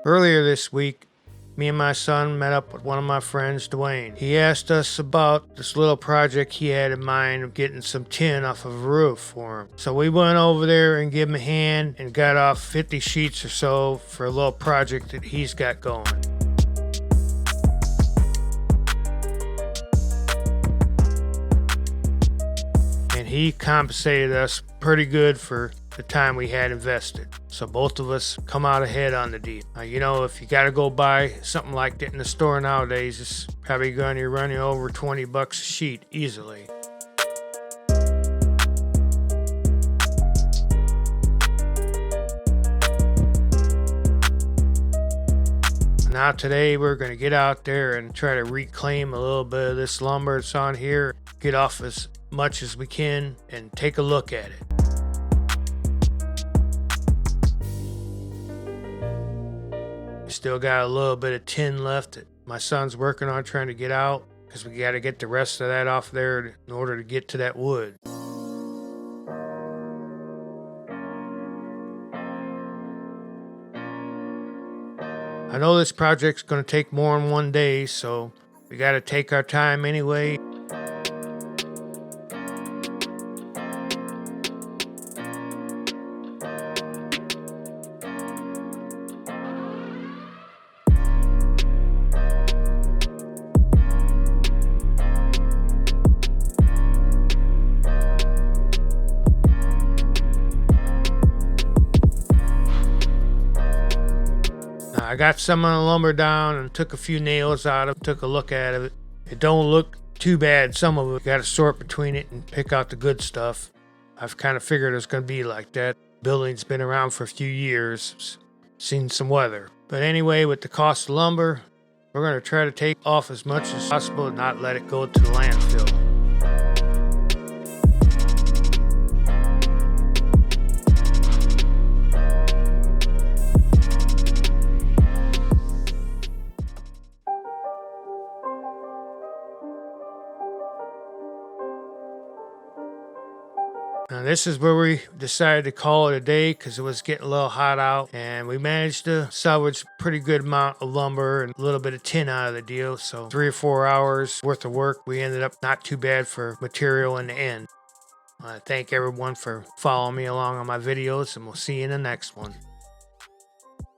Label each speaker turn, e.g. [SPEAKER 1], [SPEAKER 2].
[SPEAKER 1] Earlier this week, me and my son met up with one of my friends, Dwayne. He asked us about this little project he had in mind of getting some tin off of a roof for him. So we went over there and gave him a hand and got off 50 sheets or so for a little project that he's got going. And he compensated us pretty good for the time we had invested. So both of us come out ahead on the deal. If you gotta go buy something like that in the store nowadays, it's probably going to run you over 20 bucks a sheet easily. Now today we're going to get out there and try to reclaim a little bit of this lumber that's on here, get off as much as we can and take a look at it. Still got a little bit of tin left that my son's working on trying to get out because we got to get the rest of that off there in order to get to that wood. I know this project's going to take more than one day, so we got to take our time anyway. I got some of the lumber down and took a few nails out of it, took a look at it. It don't look too bad. Some of it, got to sort between it and pick out the good stuff. I've kind of figured it's going to be like that. Building's been around for a few years, seen some weather. But anyway, with the cost of lumber, we're going to try to take off as much as possible and not let it go to the landfill. Now this is where we decided to call it a day because it was getting a little hot out, and we managed to salvage a pretty good amount of lumber and a little bit of tin out of the deal. So 3 or 4 hours worth of work. We ended up not too bad for material in the end. I thank everyone for following me along on my videos, and we'll see you in the next one.